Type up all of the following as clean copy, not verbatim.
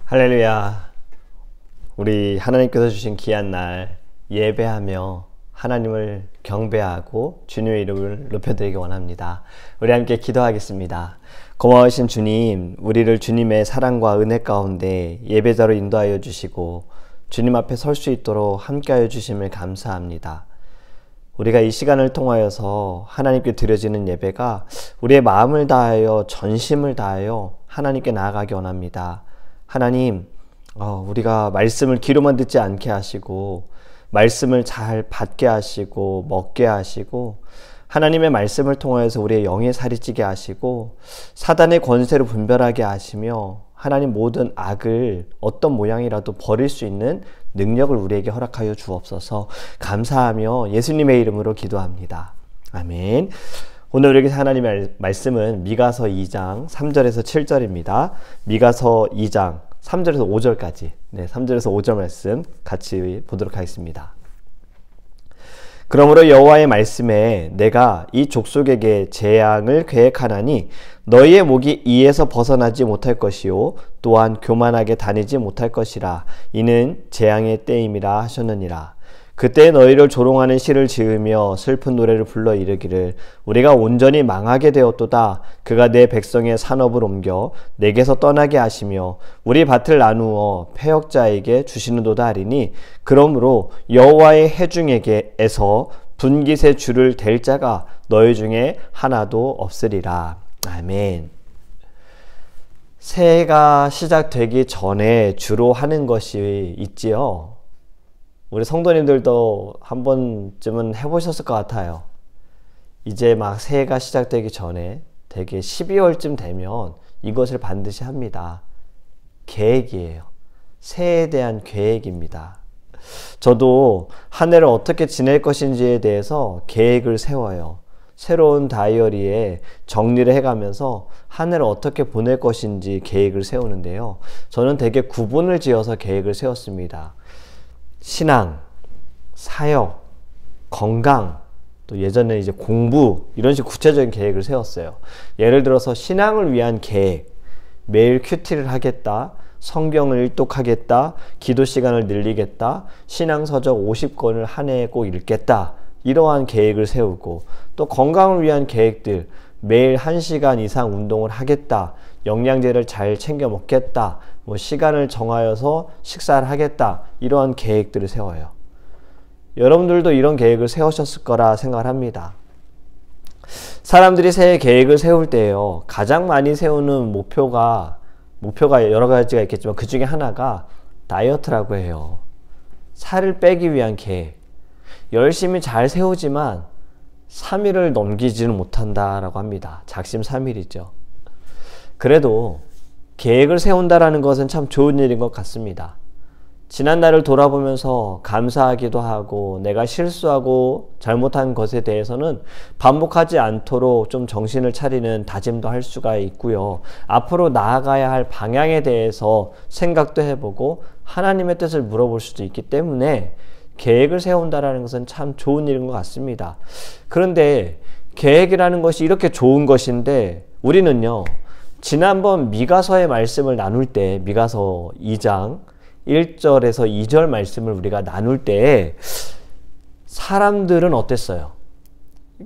할렐루야. 우리 하나님께서 주신 귀한 날 예배하며 하나님을 경배하고 주님의 이름을 높여드리기 원합니다. 우리 함께 기도하겠습니다. 고마우신 주님, 우리를 주님의 사랑과 은혜 가운데 예배자로 인도하여 주시고 주님 앞에 설 수 있도록 함께하여 주심을 감사합니다. 우리가 이 시간을 통하여서 하나님께 드려지는 예배가 우리의 마음을 다하여 전심을 다하여 하나님께 나아가기 원합니다. 하나님, 우리가 말씀을 귀로만 듣지 않게 하시고 말씀을 잘 받게 하시고 먹게 하시고 하나님의 말씀을 통하여서 우리의 영에 살이 찌게 하시고 사단의 권세를 분별하게 하시며 하나님 모든 악을 어떤 모양이라도 버릴 수 있는 능력을 우리에게 허락하여 주옵소서. 감사하며 예수님의 이름으로 기도합니다. 아멘. 오늘 우리에게 하나님의 말씀은 미가서 2장 3절에서 7절입니다. 미가서 2장 3절에서 5절까지 3절에서 5절 말씀 같이 보도록 하겠습니다. 그러므로 여호와의 말씀에 내가 이 족속에게 재앙을 계획하나니 너희의 목이 이에서 벗어나지 못할 것이요 또한 교만하게 다니지 못할 것이라. 이는 재앙의 때임이라 하셨느니라. 그때 너희를 조롱하는 시를 지으며 슬픈 노래를 불러 이르기를 우리가 온전히 망하게 되었도다. 그가 내 백성의 산업을 옮겨 내게서 떠나게 하시며 우리 밭을 나누어 패역자에게 주시는도다 하리니 그러므로 여호와의 회중에게에서 분깃의 줄을 댈 자가 너희 중에 하나도 없으리라. 아멘. 새해가 시작되기 전에 주로 하는 것이 있지요. 우리 성도님들도 한 번쯤은 해보셨을 것 같아요. 이제 막 새해가 시작되기 전에 되게 12월쯤 되면 이것을 반드시 합니다. 계획이에요. 새해에 대한 계획입니다. 저도 한 해를 어떻게 지낼 것인지에 대해서 계획을 세워요. 새로운 다이어리에 정리를 해가면서 한 해를 어떻게 보낼 것인지 계획을 세우는데요. 저는 되게 구분을 지어서 계획을 세웠습니다. 신앙, 사역, 건강, 또 예전에 이제 공부 이런 식으로 구체적인 계획을 세웠어요. 예를 들어서 신앙을 위한 계획, 매일 큐티를 하겠다, 성경을 일독하겠다, 기도 시간을 늘리겠다, 신앙서적 50권을 한 해에 꼭 읽겠다, 이러한 계획을 세우고 또 건강을 위한 계획들, 매일 1시간 이상 운동을 하겠다, 영양제를 잘 챙겨 먹겠다, 시간을 정하여서 식사를 하겠다, 이러한 계획들을 세워요. 여러분들도 이런 계획을 세우셨을 거라 생각을 합니다. 사람들이 새해 계획을 세울 때요, 가장 많이 세우는 목표가 여러 가지가 있겠지만 그 중에 하나가 다이어트라고 해요. 살을 빼기 위한 계획. 열심히 잘 세우지만 3일을 넘기지는 못한다라고 합니다. 작심삼일이죠. 그래도 계획을 세운다라는 것은 참 좋은 일인 것 같습니다. 지난 날을 돌아보면서 감사하기도 하고 내가 실수하고 잘못한 것에 대해서는 반복하지 않도록 좀 정신을 차리는 다짐도 할 수가 있고요. 앞으로 나아가야 할 방향에 대해서 생각도 해보고 하나님의 뜻을 물어볼 수도 있기 때문에 계획을 세운다라는 것은 참 좋은 일인 것 같습니다. 그런데 계획이라는 것이 이렇게 좋은 것인데 우리는요, 지난번 미가서의 말씀을 나눌 때 미가서 2장 1절에서 2절 말씀을 우리가 나눌 때 사람들은 어땠어요?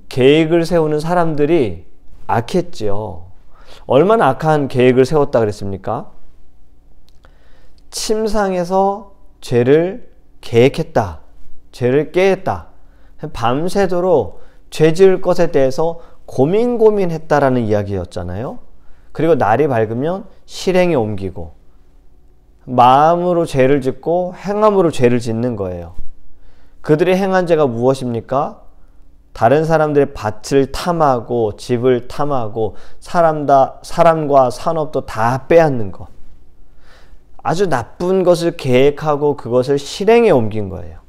계획을 세우는 사람들이 악했지요. 얼마나 악한 계획을 세웠다 그랬습니까? 침상에서 죄를 계획했다. 죄를 깨했다. 밤새도록 죄 지을 것에 대해서 고민했다라는 이야기였잖아요. 그리고 날이 밝으면 실행에 옮기고 마음으로 죄를 짓고 행함으로 죄를 짓는 거예요. 그들이 행한 죄가 무엇입니까? 다른 사람들의 밭을 탐하고 집을 탐하고 사람과 산업도 다 빼앗는 것. 아주 나쁜 것을 계획하고 그것을 실행에 옮긴 거예요.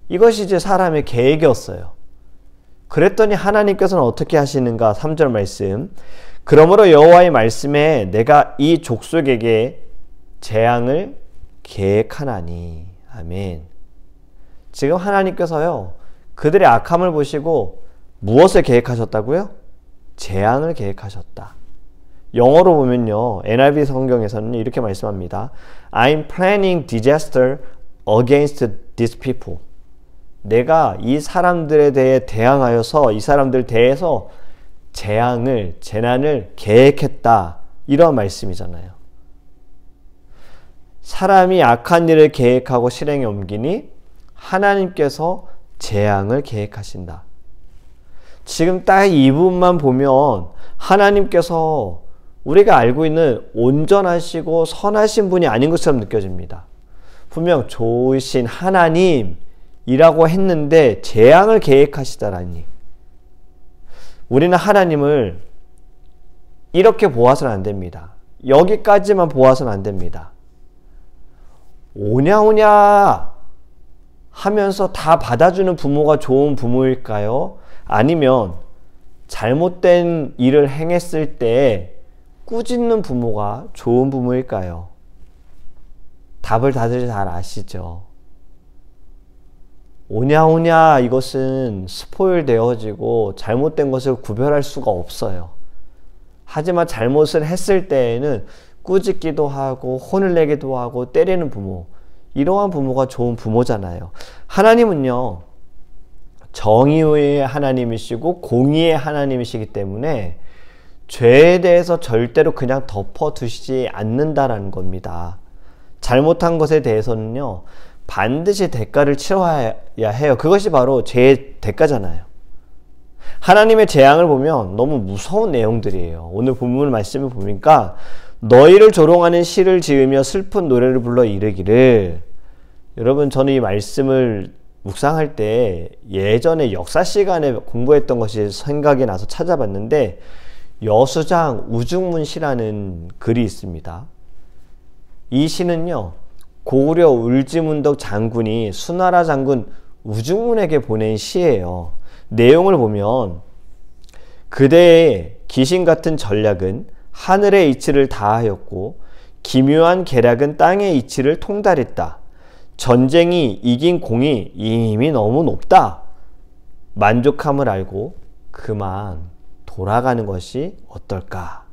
이것이 이제 사람의 계획이었어요. 그랬더니 하나님께서는 어떻게 하시는가? 3절 말씀. 그러므로 여호와의 말씀에 내가 이 족속에게 재앙을 계획하나니. 아멘. 지금 하나님께서요, 그들의 악함을 보시고 무엇을 계획하셨다고요? 재앙을 계획하셨다. 영어로 보면요, NIV 성경에서는 이렇게 말씀합니다. I'm planning disaster against these people. 내가 이 사람들에 대해 대항하여서 이 사람들 대해서 재난을 계획했다. 이런 말씀이잖아요. 사람이 악한 일을 계획하고 실행에 옮기니 하나님께서 재앙을 계획하신다. 지금 딱 이 부분만 보면 하나님께서 우리가 알고 있는 온전하시고 선하신 분이 아닌 것처럼 느껴집니다. 분명 좋으신 하나님이라고 했는데 재앙을 계획하시다라니. 우리는 하나님을 이렇게 보아서는 안 됩니다. 여기까지만 보아서는 안 됩니다. 오냐오냐 하면서 다 받아주는 부모가 좋은 부모일까요? 아니면 잘못된 일을 행했을 때 꾸짖는 부모가 좋은 부모일까요? 답을 다들 잘 아시죠? 오냐오냐 이것은 스포일 되어지고 잘못된 것을 구별할 수가 없어요. 하지만 잘못을 했을 때에는 꾸짖기도 하고 혼을 내기도 하고 때리는 부모, 이러한 부모가 좋은 부모잖아요. 하나님은요, 정의의 하나님이시고 공의의 하나님이시기 때문에 죄에 대해서 절대로 그냥 덮어두시지 않는다라는 겁니다. 잘못한 것에 대해서는요, 반드시 대가를 치러야 해요. 그것이 바로 죄의 대가잖아요. 하나님의 재앙을 보면 너무 무서운 내용들이에요. 오늘 본문 말씀을 보니까 너희를 조롱하는 시를 지으며 슬픈 노래를 불러 이르기를. 여러분, 저는 이 말씀을 묵상할 때 예전에 역사 시간에 공부했던 것이 생각이 나서 찾아봤는데 여수장 우중문시라는 글이 있습니다. 이 시는요, 고구려 울지문덕 장군이 수나라 장군 우중문에게 보낸 시예요. 내용을 보면 그대의 귀신 같은 전략은 하늘의 이치를 다하였고 기묘한 계략은 땅의 이치를 통달했다. 전쟁이 이긴 공이 이미 너무 높다. 만족함을 알고 그만 돌아가는 것이 어떨까.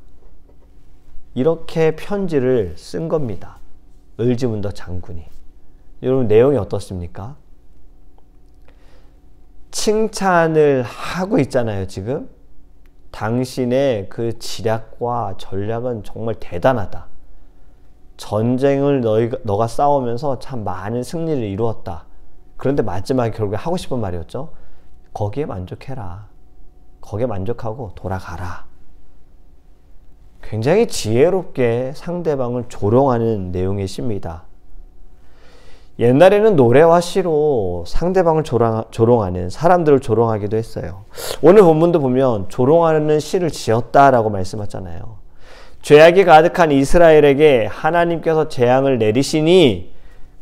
이렇게 편지를 쓴 겁니다. 을지문덕 장군이. 여러분, 내용이 어떻습니까? 칭찬을 하고 있잖아요, 지금. 당신의 그 지략과 전략은 정말 대단하다. 전쟁을 너가 싸우면서 참 많은 승리를 이루었다. 그런데 마지막에 결국에 하고 싶은 말이었죠. 거기에 만족해라. 거기에 만족하고 돌아가라. 굉장히 지혜롭게 상대방을 조롱하는 내용의 시입니다. 옛날에는 노래와 시로 상대방을 조롱하는, 사람들을 조롱하기도 했어요. 오늘 본문도 보면 조롱하는 시를 지었다라고 말씀하잖아요. 죄악이 가득한 이스라엘에게 하나님께서 재앙을 내리시니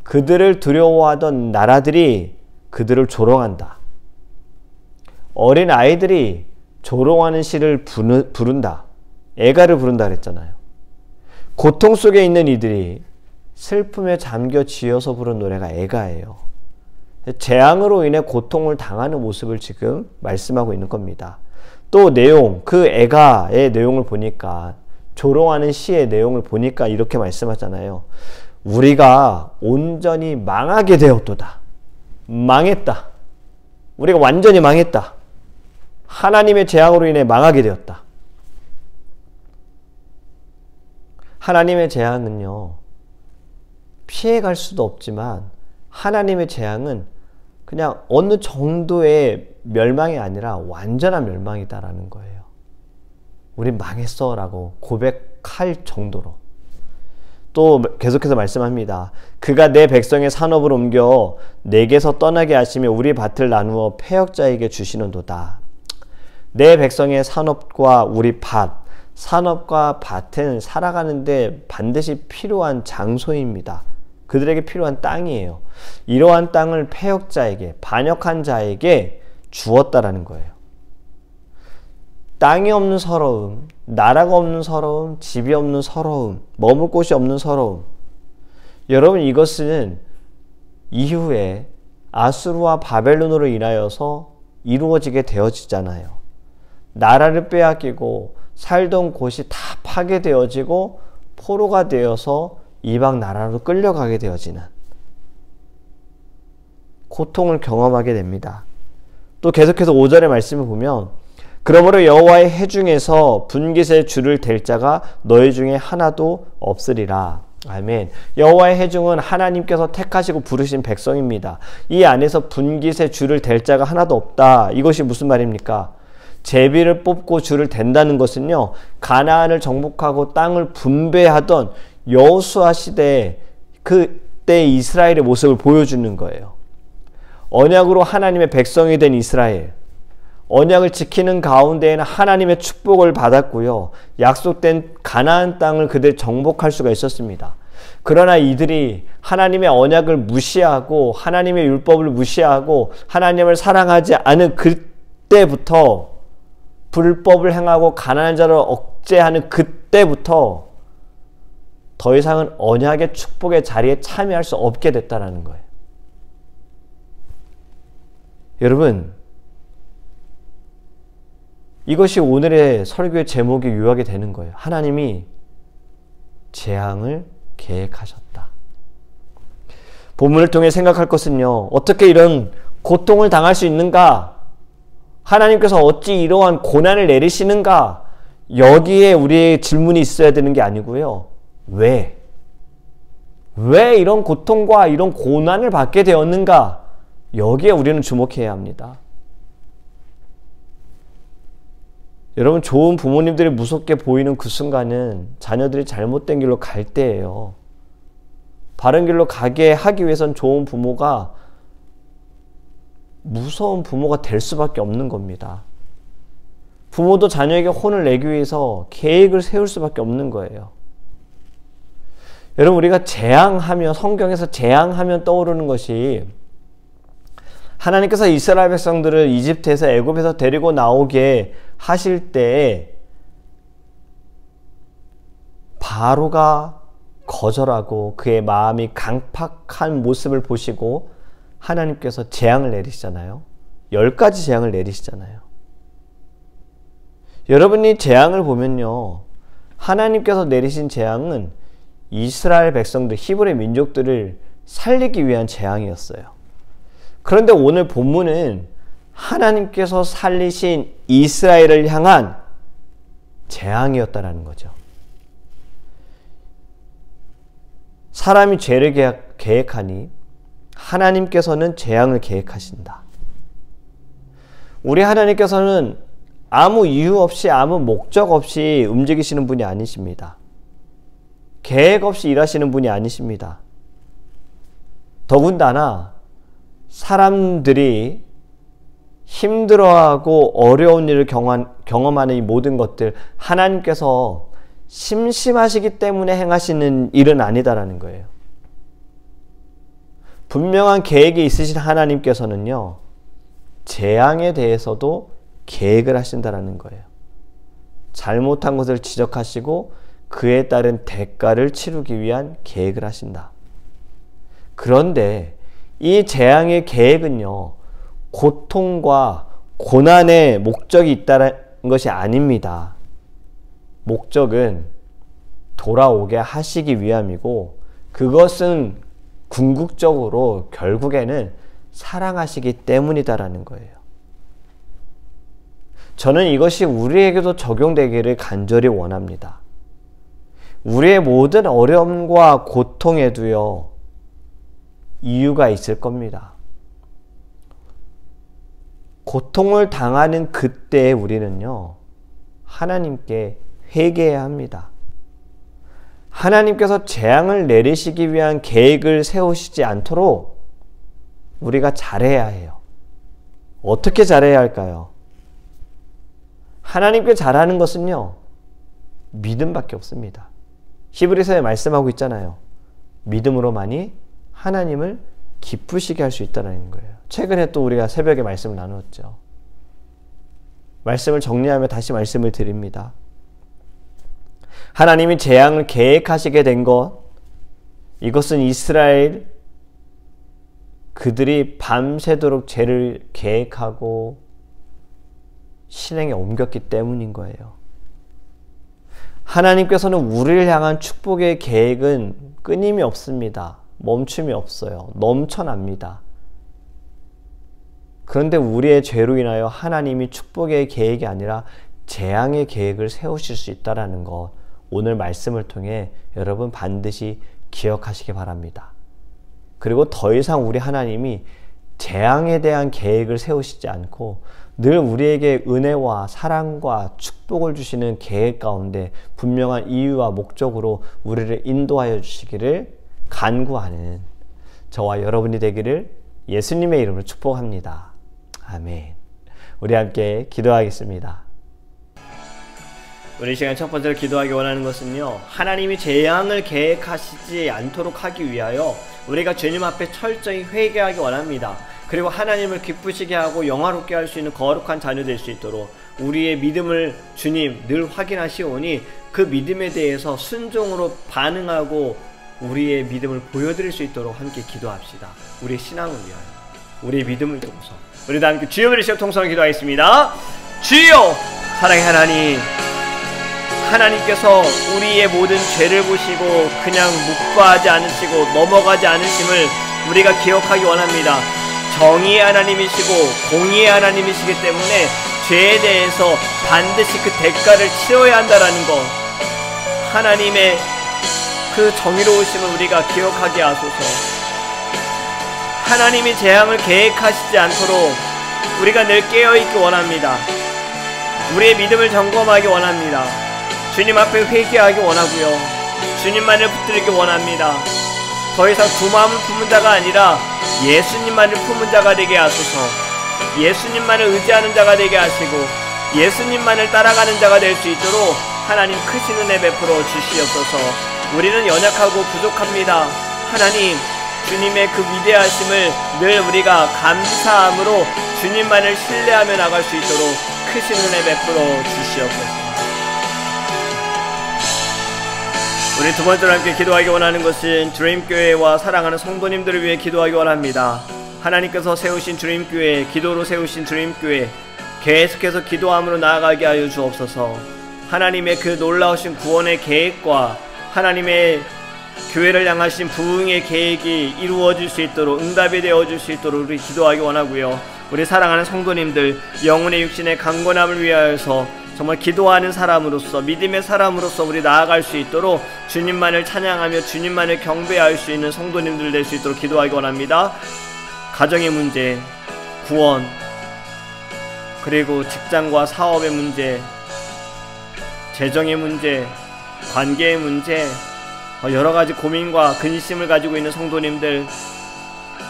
그들을 두려워하던 나라들이 그들을 조롱한다. 어린 아이들이 조롱하는 시를 부른다. 애가를 부른다 그랬잖아요. 고통 속에 있는 이들이 슬픔에 잠겨 지어서 부른 노래가 애가예요. 재앙으로 인해 고통을 당하는 모습을 지금 말씀하고 있는 겁니다. 또 내용, 그 애가의 내용을 보니까, 조롱하는 시의 내용을 보니까 이렇게 말씀하잖아요. 우리가 온전히 망하게 되었도다. 망했다. 우리가 완전히 망했다. 하나님의 재앙으로 인해 망하게 되었다. 하나님의 재앙은요, 피해갈 수도 없지만 하나님의 재앙은 그냥 어느 정도의 멸망이 아니라 완전한 멸망이다라는 거예요. 우린 망했어 라고 고백할 정도로. 또 계속해서 말씀합니다. 그가 내 백성의 산업을 옮겨 내게서 떠나게 하시며 우리 밭을 나누어 패역자에게 주시는도다. 내 백성의 산업과 우리 밭, 산업과 밭은 살아가는데 반드시 필요한 장소입니다. 그들에게 필요한 땅이에요. 이러한 땅을 패역자에게, 반역한 자에게 주었다라는 거예요. 땅이 없는 서러움, 나라가 없는 서러움, 집이 없는 서러움, 머물 곳이 없는 서러움. 여러분, 이것은 이후에 아수르와 바벨론으로 인하여서 이루어지게 되어지잖아요. 나라를 빼앗기고 살던 곳이 다 파괴되어지고 포로가 되어서 이방 나라로 끌려가게 되어지는 고통을 경험하게 됩니다. 또 계속해서 5절의 말씀을 보면 그러므로 여호와의 해 중에서 분깃의 줄을 댈 자가 너희 중에 하나도 없으리라. 아멘. 여호와의 해 중은 하나님께서 택하시고 부르신 백성입니다. 이 안에서 분깃의 줄을 댈 자가 하나도 없다. 이것이 무슨 말입니까? 제비를 뽑고 줄을 댄다는 것은요, 가나안을 정복하고 땅을 분배하던 여호수아 시대에 그때 이스라엘의 모습을 보여주는 거예요. 언약으로 하나님의 백성이 된 이스라엘, 언약을 지키는 가운데에는 하나님의 축복을 받았고요, 약속된 가나안 땅을 그들 정복할 수가 있었습니다. 그러나 이들이 하나님의 언약을 무시하고 하나님의 율법을 무시하고 하나님을 사랑하지 않은 그때부터, 불법을 행하고 가난한 자를 억제하는 그때부터 더 이상은 언약의 축복의 자리에 참여할 수 없게 됐다는 거예요. 여러분, 이것이 오늘의 설교의 제목이 요약이 되는 거예요. 하나님이 재앙을 계획하셨다. 본문을 통해 생각할 것은요, 어떻게 이런 고통을 당할 수 있는가? 하나님께서 어찌 이러한 고난을 내리시는가? 여기에 우리의 질문이 있어야 되는 게 아니고요. 왜? 왜 이런 고통과 이런 고난을 받게 되었는가? 여기에 우리는 주목해야 합니다. 여러분, 좋은 부모님들이 무섭게 보이는 그 순간은 자녀들이 잘못된 길로 갈 때예요. 바른 길로 가게 하기 위해선 좋은 부모가 무서운 부모가 될 수밖에 없는 겁니다. 부모도 자녀에게 혼을 내기 위해서 계획을 세울 수밖에 없는 거예요. 여러분, 우리가 재앙하면, 성경에서 재앙하면 떠오르는 것이 하나님께서 이스라엘 백성들을 이집트에서, 애굽에서 데리고 나오게 하실 때에 바로가 거절하고 그의 마음이 강팍한 모습을 보시고 하나님께서 재앙을 내리시잖아요. 10가지 재앙을 내리시잖아요. 여러분이 재앙을 보면요, 하나님께서 내리신 재앙은 이스라엘 백성들, 히브리 민족들을 살리기 위한 재앙이었어요. 그런데 오늘 본문은 하나님께서 살리신 이스라엘을 향한 재앙이었다라는 거죠. 사람이 죄를 계획하니 하나님께서는 재앙을 계획하신다. 우리 하나님께서는 아무 이유 없이, 아무 목적 없이 움직이시는 분이 아니십니다. 계획 없이 일하시는 분이 아니십니다. 더군다나 사람들이 힘들어하고 어려운 일을 경험하는 이 모든 것들, 하나님께서 심심하시기 때문에 행하시는 일은 아니다라는 거예요. 분명한 계획이 있으신 하나님께서는요, 재앙에 대해서도 계획을 하신다라는 거예요. 잘못한 것을 지적하시고 그에 따른 대가를 치르기 위한 계획을 하신다. 그런데 이 재앙의 계획은요, 고통과 고난의 목적이 있다는 것이 아닙니다. 목적은 돌아오게 하시기 위함이고, 그것은 궁극적으로 결국에는 사랑하시기 때문이다라는 거예요. 저는 이것이 우리에게도 적용되기를 간절히 원합니다. 우리의 모든 어려움과 고통에도요, 이유가 있을 겁니다. 고통을 당하는 그때에 우리는요, 하나님께 회개해야 합니다. 하나님께서 재앙을 내리시기 위한 계획을 세우시지 않도록 우리가 잘해야 해요. 어떻게 잘해야 할까요? 하나님께 잘하는 것은요, 믿음밖에 없습니다. 히브리서에 말씀하고 있잖아요. 믿음으로만이 하나님을 기쁘시게 할 수 있다는 거예요. 최근에 또 우리가 새벽에 말씀을 나누었죠. 말씀을 정리하며 다시 말씀을 드립니다. 하나님이 재앙을 계획하시게 된 것, 이것은 이스라엘 그들이 밤새도록 죄를 계획하고 실행에 옮겼기 때문인 거예요. 하나님께서는 우리를 향한 축복의 계획은 끊임이 없습니다. 멈춤이 없어요. 넘쳐납니다. 그런데 우리의 죄로 인하여 하나님이 축복의 계획이 아니라 재앙의 계획을 세우실 수 있다는 것, 오늘 말씀을 통해 여러분 반드시 기억하시기 바랍니다. 그리고 더 이상 우리 하나님이 재앙에 대한 계획을 세우시지 않고 늘 우리에게 은혜와 사랑과 축복을 주시는 계획 가운데 분명한 이유와 목적으로 우리를 인도하여 주시기를 간구하는 저와 여러분이 되기를 예수님의 이름으로 축복합니다. 아멘. 우리 함께 기도하겠습니다. 우리 시간 첫 번째로 기도하기 원하는 것은요, 하나님이 재앙을 계획하시지 않도록 하기 위하여 우리가 주님 앞에 철저히 회개하기 원합니다. 그리고 하나님을 기쁘시게 하고 영화롭게 할 수 있는 거룩한 자녀 될 수 있도록 우리의 믿음을 주님 늘 확인하시오니 그 믿음에 대해서 순종으로 반응하고 우리의 믿음을 보여드릴 수 있도록 함께 기도합시다. 우리의 신앙을 위하여, 우리의 믿음을 통해서 우리 다 함께 주여 부르시고 통성을 기도하겠습니다. 주여! 사랑의 하나님, 하나님께서 우리의 모든 죄를 보시고 그냥 묵과하지 않으시고 넘어가지 않으심을 우리가 기억하기 원합니다. 정의의 하나님이시고 공의의 하나님이시기 때문에 죄에 대해서 반드시 그 대가를 치러야 한다는 것, 하나님의 그 정의로우심을 우리가 기억하게 하소서. 하나님이 재앙을 계획하시지 않도록 우리가 늘 깨어있기 원합니다. 우리의 믿음을 점검하기 원합니다. 주님 앞에 회개하기 원하고요, 주님만을 붙들기 원합니다. 더 이상 두 마음을 품은 자가 아니라 예수님만을 품은 자가 되게 하소서. 예수님만을 의지하는 자가 되게 하시고 예수님만을 따라가는 자가 될 수 있도록 하나님 크신 은혜 베풀어 주시옵소서. 우리는 연약하고 부족합니다. 하나님, 주님의 그 위대하심을 늘 우리가 감사함으로 주님만을 신뢰하며 나갈 수 있도록 크신 은혜 베풀어 주시옵소서. 우리 두 번째로 함께 기도하기 원하는 것은 드림교회와 사랑하는 성도님들을 위해 기도하기 원합니다. 하나님께서 세우신 드림교회, 기도로 세우신 드림교회, 계속해서 기도함으로 나아가게 하여 주옵소서. 하나님의 그 놀라우신 구원의 계획과 하나님의 교회를 향하신 부흥의 계획이 이루어질 수 있도록, 응답이 되어줄 수 있도록 우리 기도하기 원하고요, 우리 사랑하는 성도님들 영혼의 육신의 강건함을 위하여서 정말 기도하는 사람으로서, 믿음의 사람으로서 우리 나아갈 수 있도록 주님만을 찬양하며 주님만을 경배할 수 있는 성도님들 될 수 있도록 기도하기 원합니다. 가정의 문제, 구원, 그리고 직장과 사업의 문제, 재정의 문제, 관계의 문제, 여러가지 고민과 근심을 가지고 있는 성도님들,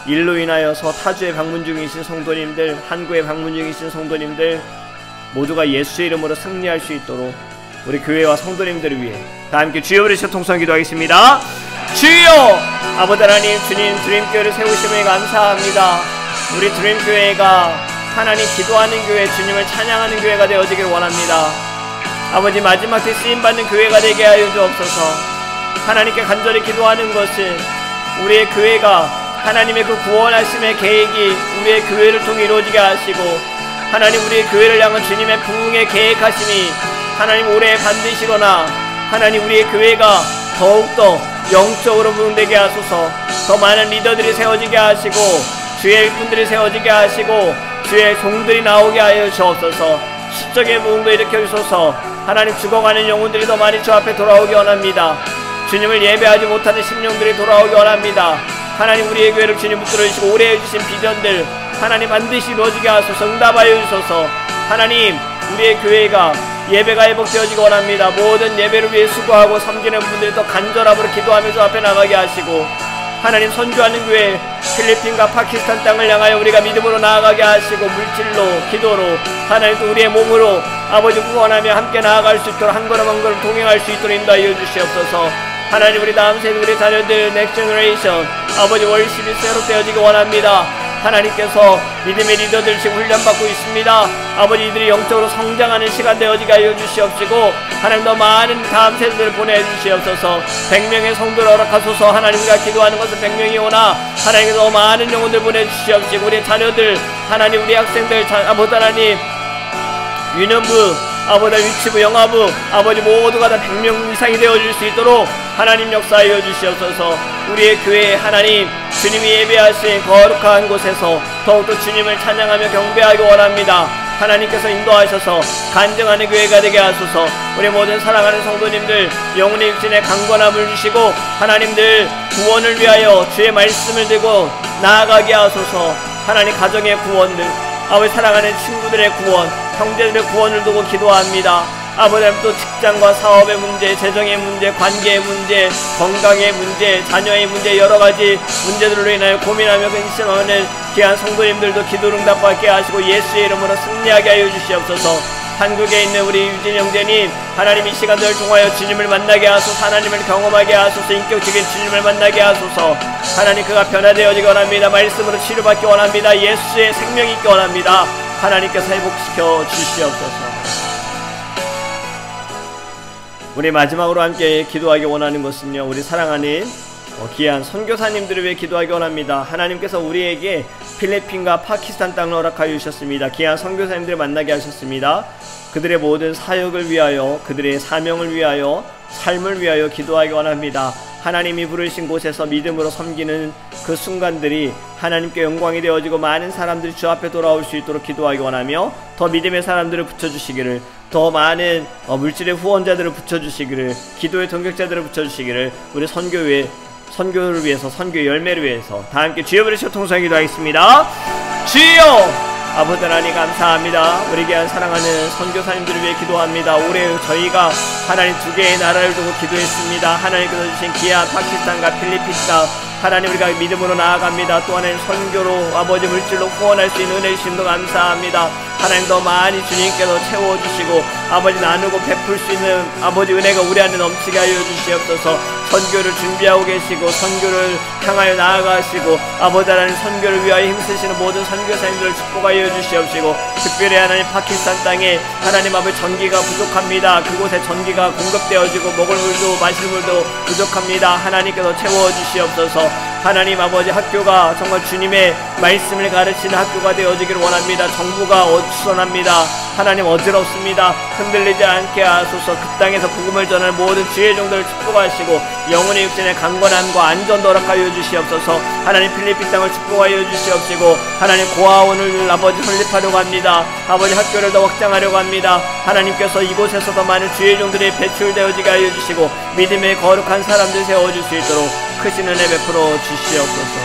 일로 인하여서 타주에 방문 중이신 성도님들, 한국에 방문 중이신 성도님들 모두가 예수의 이름으로 승리할 수 있도록 우리 교회와 성도님들을 위해 다 함께 주여 부르시고 통성 기도하겠습니다. 주여! 아버지 하나님, 주님 드림교회를 세우심에 감사합니다. 우리 드림교회가 하나님 기도하는 교회, 주님을 찬양하는 교회가 되어지길 원합니다. 아버지, 마지막 때 쓰임받는 교회가 되게 하여 주옵소서. 하나님께 간절히 기도하는 것은 우리의 교회가 하나님의 그 구원하심의 계획이 우리의 교회를 통해 이루어지게 하시고, 하나님 우리의 교회를 향한 주님의 부흥의 계획하심이 하나님 올해 반드시 일어나 하나님 우리의 교회가 더욱더 영적으로 부흥되게 하소서. 더 많은 리더들이 세워지게 하시고 주의 일꾼들이 세워지게 하시고 주의 종들이 나오게 하여 주옵소서. 시적의 부흥도 일으켜 주소서. 하나님 죽어가는 영혼들이 더 많이 주 앞에 돌아오기 원합니다. 주님을 예배하지 못하는 심령들이 돌아오기 원합니다. 하나님 우리의 교회를 주님 붙들어 주시고 오래 해주신 비전들 하나님 반드시 이루어지게 하소서. 응답하여 주소서. 하나님 우리의 교회가 예배가 회복되어지기 원합니다. 모든 예배를 위해 수고하고 섬기는 분들이 더 간절함으로 기도하면서 앞에 나가게 하시고, 하나님 선교하는 교회 필리핀과 파키스탄 땅을 향하여 우리가 믿음으로 나아가게 하시고, 물질로 기도로 하나님 또 우리의 몸으로 아버지 후원하며 함께 나아갈 수 있도록 한 걸음 한 걸음 동행할 수 있도록 인도하여 주시옵소서. 하나님 우리 다음 세대 우리 자녀들 넥스트 제너레이션 아버지 월십이 새롭되어지기 원합니다. 하나님께서 믿음의 리더들 지금 훈련받고 있습니다. 아버지 이들이 영적으로 성장하는 시간 되어지게 하여 주시옵시고, 하나님 더 많은 다음 세대들을 보내주시옵소서. 100명의 성도를 허락하소서. 하나님 우리가 기도하는 것은 100명이 오나 하나님 더 많은 영혼들 보내주시옵시고, 우리 자녀들 하나님 우리 학생들 아버지 하나님 유년부 아버지 위치부 영화부 아버지 모두가 다 100명 이상이 되어줄 수 있도록 하나님 역사하여 주시옵소서. 우리의 교회 하나님 주님이 예배하신 거룩한 곳에서 더욱더 주님을 찬양하며 경배하기 원합니다. 하나님께서 인도하셔서 간증하는 교회가 되게 하소서. 우리 모든 사랑하는 성도님들 영혼의 육신에 강건함을 주시고 하나님들 구원을 위하여 주의 말씀을 들고 나아가게 하소서. 하나님 가정의 구원들 아버지 사랑하는 친구들의 구원 형제들의 구원을 두고 기도합니다. 아버지 또 직장과 사업의 문제, 재정의 문제, 관계의 문제, 건강의 문제, 자녀의 문제 여러가지 문제들로 인하여 고민하며 근심하는 귀한 성도님들도 기도를 응답받게 하시고 예수의 이름으로 승리하게 하여 주시옵소서. 한국에 있는 우리 유진 형제님 하나님 이 시간들을 통하여 주님을 만나게 하소서. 하나님을 경험하게 하소서. 인격적인 주님을 만나게 하소서. 하나님 그가 변화되어지기 원합니다. 말씀으로 치료받기 원합니다. 예수의 생명이 있기 원합니다. 하나님께서 회복시켜 주시옵소서. 우리 마지막으로 함께 기도하기 원하는 것은요, 우리 사랑하는 귀한 선교사님들을 위해 기도하기 원합니다. 하나님께서 우리에게 필리핀과 파키스탄 땅을 허락하여 주셨습니다. 귀한 선교사님들을 만나게 하셨습니다. 그들의 모든 사역을 위하여 그들의 사명을 위하여 삶을 위하여 기도하기 원합니다. 하나님이 부르신 곳에서 믿음으로 섬기는 그 순간들이 하나님께 영광이 되어지고 많은 사람들이 주 앞에 돌아올 수 있도록 기도하기 원하며 더 믿음의 사람들을 붙여주시기를, 더 많은 물질의 후원자들을 붙여주시기를, 기도의 동역자들을 붙여주시기를, 우리 선교를 위해서, 선교의 열매를 위해서 다 함께 주여 부르시고 통성히 기도하겠습니다. 주여! 아버지 하나님 감사합니다. 우리 귀한 사랑하는 선교사님들을 위해 기도합니다. 올해 저희가 하나님 2개의 나라를 두고 기도했습니다. 하나님께서 주신 귀한 파키스탄과 필리핀 땅 하나님 우리가 믿음으로 나아갑니다. 또 하나님 선교로 아버지 물질로 후원할 수 있는 은혜 주심도 감사합니다. 하나님 더 많이 주님께서 채워주시고 아버지 나누고 베풀 수 있는 아버지 은혜가 우리 안에 넘치게 하여 주시옵소서. 선교를 준비하고 계시고 선교를 향하여 나아가시고 아버지 하나님 선교를 위하여 힘쓰시는 모든 선교사님들을 축복하여 주시옵시고, 특별히 하나님 파키스탄 땅에 하나님 아버지 전기가 부족합니다. 그곳에 전기가 공급되어지고 먹을 물도 마실 물도 부족합니다. 하나님께서 채워주시옵소서. 하나님 아버지 학교가 정말 주님의 말씀을 가르치는 학교가 되어지기를 원합니다. 정부가 어수선합니다. 하나님 어지럽습니다. 흔들리지 않게 하소서. 그 땅에서 복음을 전하는 모든 주의 종들을 축복하시고 영혼의 육신의 강건함과 안전도 허락하여 주시옵소서. 하나님 필리핀 땅을 축복하여 주시옵시고 하나님 고아원을 아버지 설립하려고 합니다. 아버지 학교를 더 확장하려고 합니다. 하나님께서 이곳에서 더 많은 주의 종들이 배출되어지게 하여 주시고 믿음의 거룩한 사람들 세워줄 수 있도록 크신 은혜 베풀어 주시옵소서.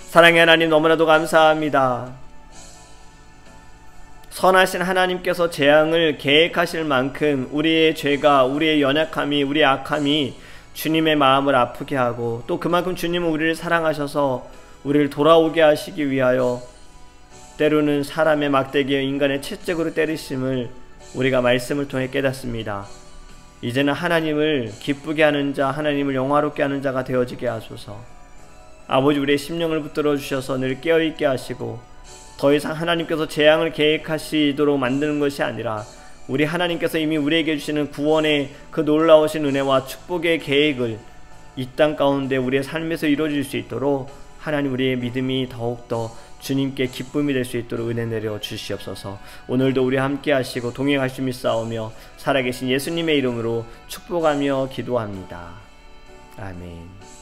사랑의 하나님 너무나도 감사합니다. 선하신 하나님께서 재앙을 계획하실 만큼 우리의 죄가, 우리의 연약함이, 우리의 악함이 주님의 마음을 아프게 하고 또 그만큼 주님은 우리를 사랑하셔서 우리를 돌아오게 하시기 위하여 때로는 사람의 막대기에 인간의 채찍으로 때리심을 우리가 말씀을 통해 깨닫습니다. 이제는 하나님을 기쁘게 하는 자, 하나님을 영화롭게 하는 자가 되어지게 하소서. 아버지 우리의 심령을 붙들어 주셔서 늘 깨어있게 하시고 더 이상 하나님께서 재앙을 계획하시도록 만드는 것이 아니라 우리 하나님께서 이미 우리에게 주시는 구원의 그 놀라우신 은혜와 축복의 계획을 이 땅 가운데 우리의 삶에서 이루어질 수 있도록 하나님 우리의 믿음이 더욱더 주님께 기쁨이 될 수 있도록 은혜 내려 주시옵소서. 오늘도 우리 함께 하시고 동행하시며 믿사오며 살아계신 예수님의 이름으로 축복하며 기도합니다. 아멘.